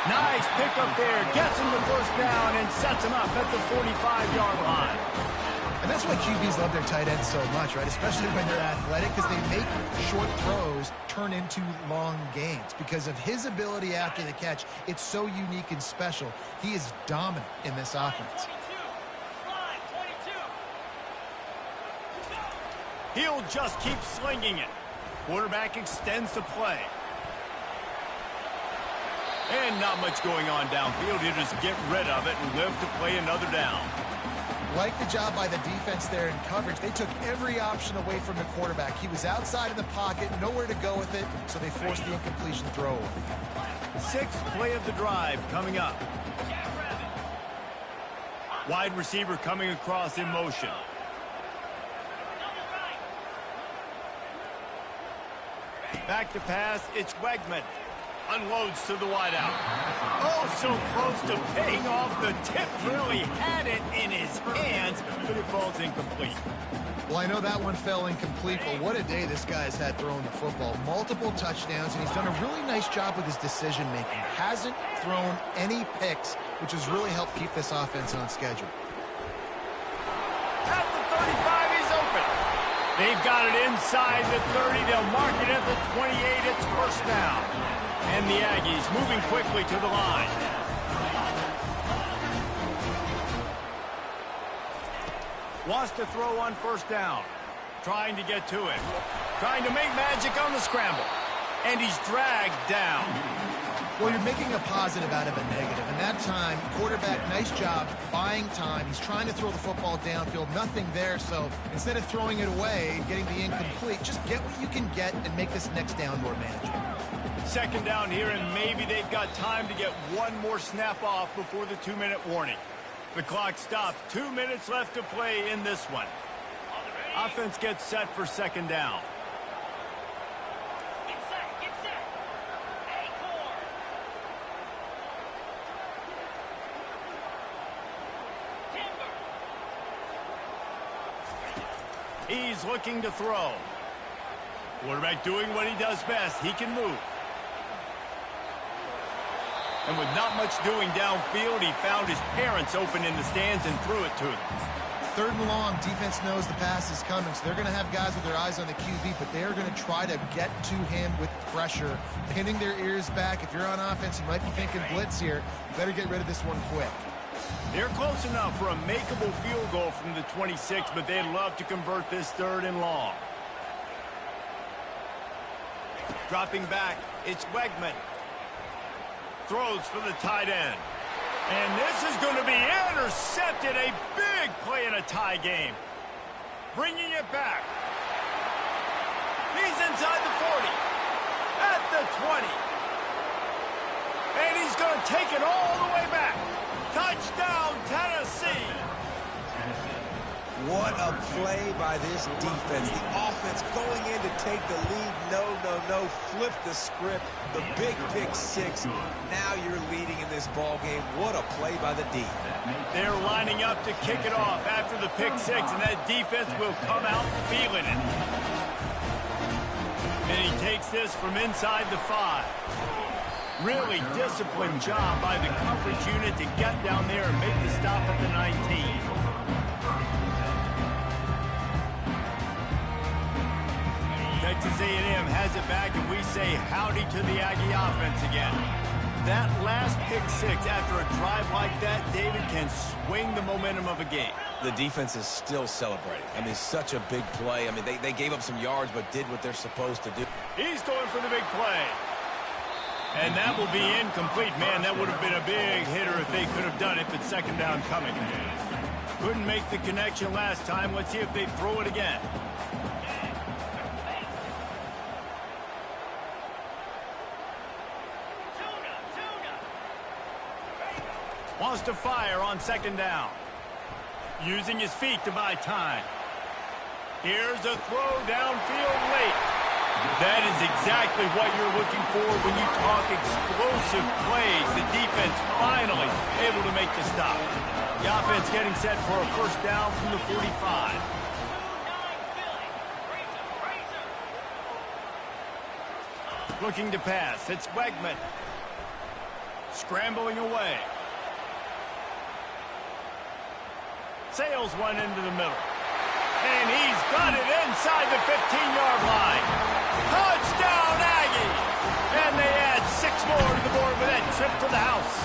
Nice pickup there. Gets him the first down and sets him up at the 45-yard line. And that's why QBs love their tight ends so much, right? Especially when they're athletic, because they make short throws turn into long gains. Because of his ability after the catch, it's so unique and special. He is dominant in this offense. He'll just keep slinging it. Quarterback extends the play. And not much going on downfield. He'll just get rid of it and live to play another down. Like the job by the defense there in coverage. They took every option away from the quarterback. He was outside of the pocket, nowhere to go with it, so they forced the incompletion throw. Sixth play of the drive coming up. Wide receiver coming across in motion. Back to pass, it's Wegman. Unloads to the wideout. Oh, so close to paying off. The tip really had it in his hands, but it falls incomplete. Well, I know that one fell incomplete, but what a day this guy's had throwing the football. Multiple touchdowns, and he's done a really nice job with his decision-making. Hasn't thrown any picks, which has really helped keep this offense on schedule. At the 35, he's open. They've got it inside the 30. They'll mark it at the 28. It's first down. And the Aggies moving quickly to the line. Wants to throw on first down. Trying to get to it. Trying to make magic on the scramble. And he's dragged down. Well, you're making a positive out of a negative. And that time, quarterback, nice job buying time. He's trying to throw the football downfield. Nothing there. So instead of throwing it away, getting the incomplete, just get what you can get and make this next down more manageable. Second down here, and maybe they've got time to get one more snap off before the 2-minute warning. The clock stops. 2 minutes left to play in this one. Offense gets set for second down. Get set. Timber. He's looking to throw. Quarterback doing what he does best. He can move. And with not much doing downfield, he found his parents open in the stands and threw it to them. Third and long, defense knows the pass is coming, so they're going to have guys with their eyes on the QB, but they're going to try to get to him with pressure, pinning their ears back. If you're on offense, you might be thinking blitz here. You better get rid of this one quick. They're close enough for a makeable field goal from the 26, but they'd love to convert this third and long. Dropping back, it's Wegman. Throws for the tight end. And this is going to be intercepted. A big play in a tie game. Bringing it back. He's inside the 40. At the 20. And he's going to take it all the way back. Touchdown, Tennessee. What a play by this defense. The offense going in to take the lead. No. Flip the script. The big pick six. Now you're leading in this ball game. What a play by the D. They're lining up to kick it off after the pick six, and that defense will come out feeling it. And he takes this from inside the 5. Really disciplined job by the coverage unit to get down there and make the stop at the 19. Texas A&M has it back, and we say howdy to the Aggie offense again. That last pick six after a drive like that, David, can swing the momentum of a game. The defense is still celebrating. I mean, such a big play. I mean, they gave up some yards, but did what they're supposed to do. He's going for the big play. And that will be incomplete. Man, that would have been a big hitter if they could have done it, but second down coming. Couldn't make the connection last time. Let's see if they throw it again. Wants to fire on second down. Using his feet to buy time. Here's a throw downfield late. That is exactly what you're looking for when you talk explosive plays. The defense finally able to make the stop. The offense getting set for a first down from the 45. Looking to pass. It's Wegman. Scrambling away. Sails one into the middle. And he's got it inside the 15-yard line. Touchdown, Aggie! And they add 6 more to the board with that trip to the house.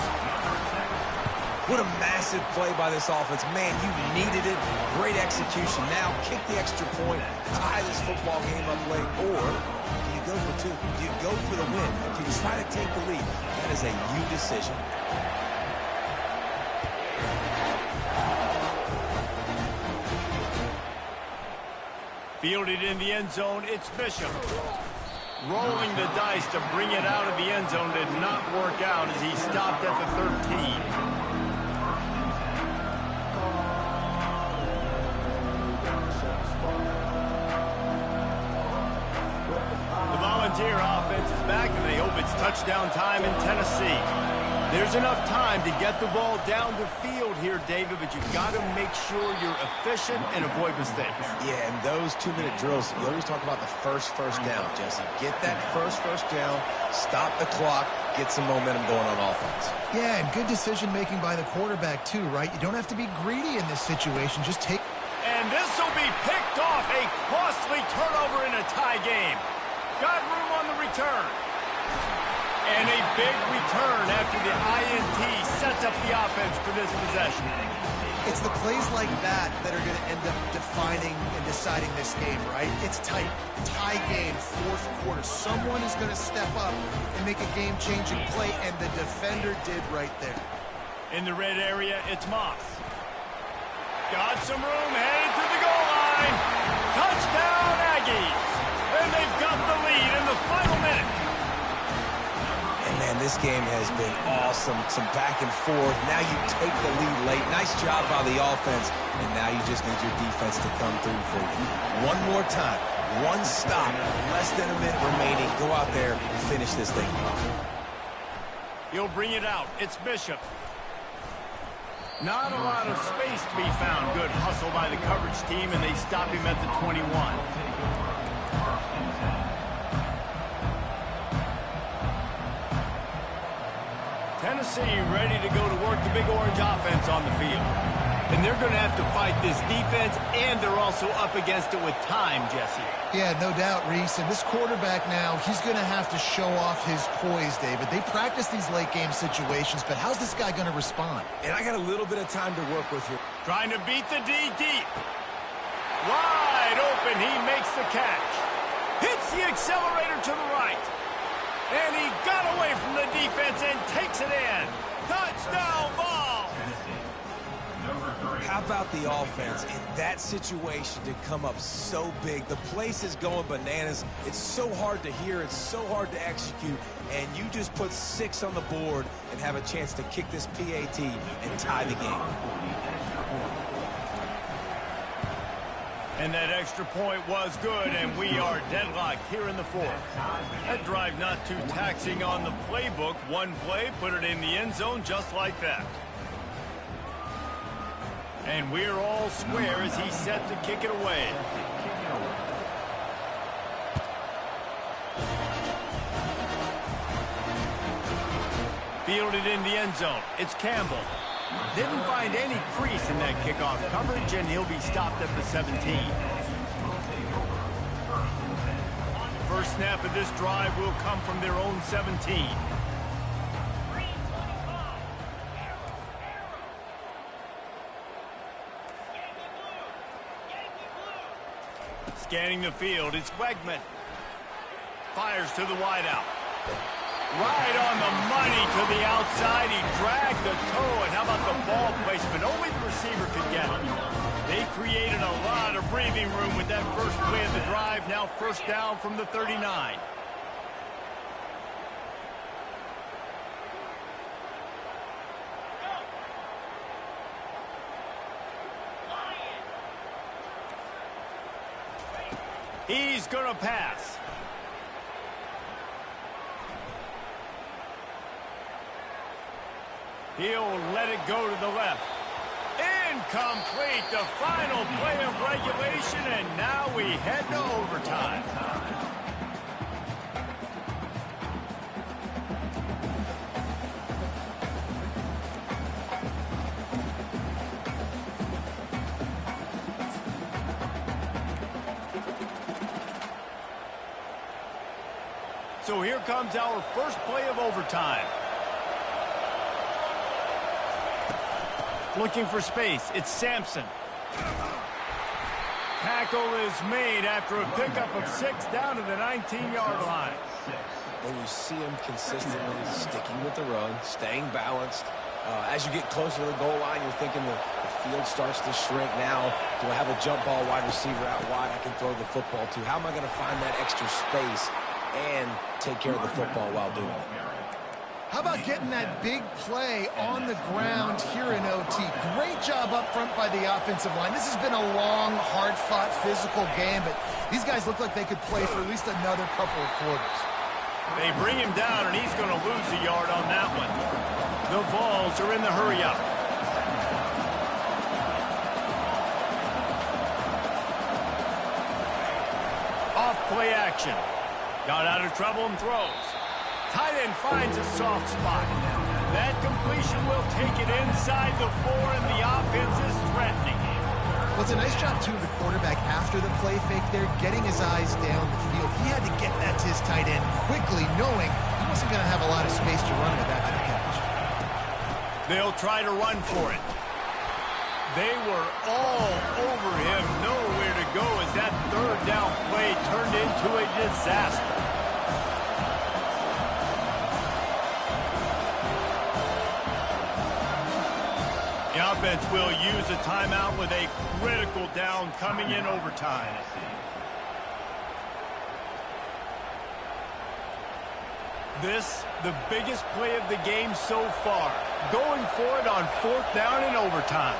What a massive play by this offense. Man, you needed it. Great execution. Now kick the extra point, tie this football game up late, or do you go for 2? Do you go for the win? Do you try to take the lead? That is a you decision. Fielded in the end zone, it's Bishop. Rolling the dice to bring it out of the end zone did not work out as he stopped at the 13. The Volunteer offense is back, and they hope it's touchdown time in Tennessee. There's enough time to get the ball down the field here, David, but you've got to make sure you're efficient and avoid mistakes. Yeah, and those 2-minute drills, you always talk about the first down, Jesse. Get that first down, stop the clock, get some momentum going on offense. Yeah, and good decision-making by the quarterback, too, right? You don't have to be greedy in this situation. Just take... And this will be picked off. A costly turnover in a tie game. Got room on the return. And a big return after the INT sets up the offense for this possession. It's the plays like that that are going to end up defining and deciding this game, right? It's tight. Tie game, fourth quarter. Someone is going to step up and make a game-changing play, and the defender did right there. In the red area, it's Moss. Got some room, headed to the goal line. Touchdown, Aggies. And they've got the lead in the final minute. Man, this game has been awesome. Some back and forth. Now you take the lead late. Nice job by the offense. And now you just need your defense to come through for you. One more time. One stop. Less than a minute remaining. Go out there and finish this thing. He'll bring it out. It's Bishop. Not a lot of space to be found. Good hustle by the coverage team, and they stop him at the 21. Tennessee ready to go to work the Big Orange offense on the field. And they're going to have to fight this defense, and they're also up against it with time, Jesse. Yeah, no doubt, Reese. And this quarterback now, he's going to have to show off his poise, David. They practice these late-game situations, but how's this guy going to respond? And I got a little bit of time to work with here. Trying to beat the D deep. Wide open, he makes the catch. Hits the accelerator to the right. And he got away from the defense and takes it in. Touchdown ball. How about the offense in that situation to come up so big? The place is going bananas. It's so hard to hear. It's so hard to execute. And you just put 6 on the board and have a chance to kick this PAT and tie the game. And that extra point was good, and we are deadlocked here in the fourth. That drive not too taxing on the playbook. One play, put it in the end zone just like that. And we're all square as he's set to kick it away. Fielded in the end zone. It's Campbell. Didn't find any crease in that kickoff coverage, and he'll be stopped at the 17. First snap of this drive will come from their own 17. Scanning the field, it's Wegman. Fires to the wideout. Right on the money to the outside. He dragged the toe, and how about the ball placement? Only the receiver could get it. They created a lot of breathing room with that first play of the drive. Now first down from the 39. He's going to pass. He'll let it go to the left. Incomplete, the final play of regulation, and now we head to overtime. So here comes our first play of overtime. Looking for space, it's Sampson. Tackle is made after a pickup of 6 down to the 19-yard line. And you see him consistently sticking with the run, staying balanced. As you get closer to the goal line, you're thinking the field starts to shrink. Now, do I have a jump ball wide receiver out wide I can throw the football to? How am I going to find that extra space and take care of the football while doing it? How about getting that big play on the ground here in OT? Great job up front by the offensive line. This has been a long, hard-fought, physical game, but these guys look like they could play for at least another couple of quarters. They bring him down, and he's going to lose a yard on that one. The Vols are in the hurry-up. Off play action. Got out of trouble and throws. Tight end finds a soft spot. That completion will take it inside the 4, and the offense is threatening. Well, it's a nice job, too, of the quarterback after the play fake there, getting his eyes down the field. He had to get that to his tight end quickly, knowing he wasn't going to have a lot of space to run with after the catch. They'll try to run for it. They were all over him, nowhere to go as that third down play turned into a disaster. The offense will use a timeout with a critical down coming in overtime. This, the biggest play of the game so far. Going for it on 4th down in overtime.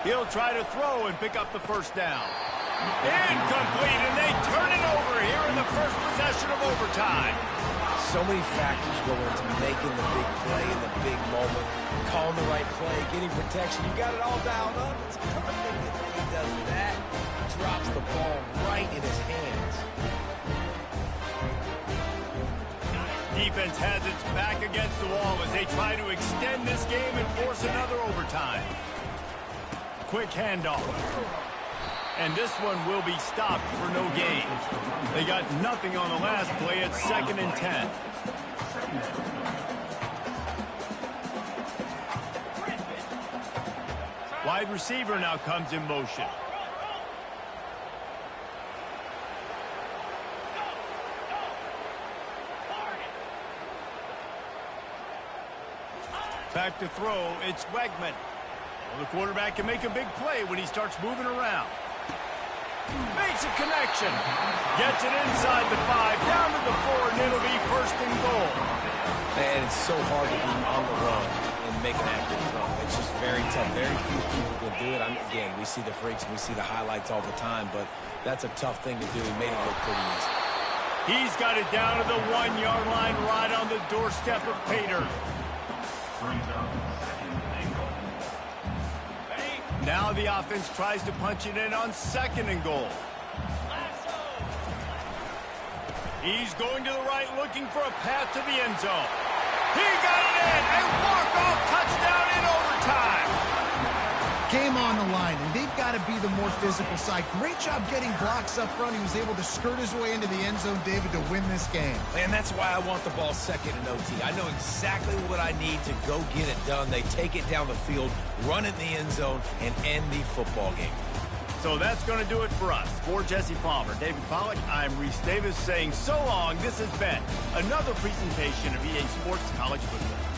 He'll try to throw and pick up the first down. Incomplete, and they turn it over here in the first possession of overtime. So many factors go into making the big play in the big moment. Calling the right play, getting protection. You got it all dialed up. It's perfect. And then he does that. Drops the ball right in his hands. Defense has its back against the wall as they try to extend this game and force another overtime. Quick handoff. And this one will be stopped for no gain. They got nothing on the last play. It's 2nd and 10. Wide receiver now comes in motion. Back to throw, it's Wegman. Well, the quarterback can make a big play when he starts moving around. Makes a connection. Gets it inside the 5, down to the 4, and it'll be 1st and goal. Man, it's so hard to be on the run and make an accurate throw. It's just very tough. Very few people can do it. Again, we see the freaks and we see the highlights all the time, but that's a tough thing to do. He made it look pretty easy. He's got it down to the 1-yard line right on the doorstep of Pater. Now the offense tries to punch it in on 2nd and goal. He's going to the right, looking for a path to the end zone. He got it in! A walk-off touchdown in overtime! Game on the line, and they've got to be the more physical side. Great job getting blocks up front. He was able to skirt his way into the end zone, David, to win this game. And that's why I want the ball 2nd and OT. I know exactly what I need to go get it done. They take it down the field, run it in the end zone, and end the football game. So that's going to do it for us. For Jesse Palmer, David Pollack, I'm Reese Davis saying so long. This has been another presentation of EA Sports College Football.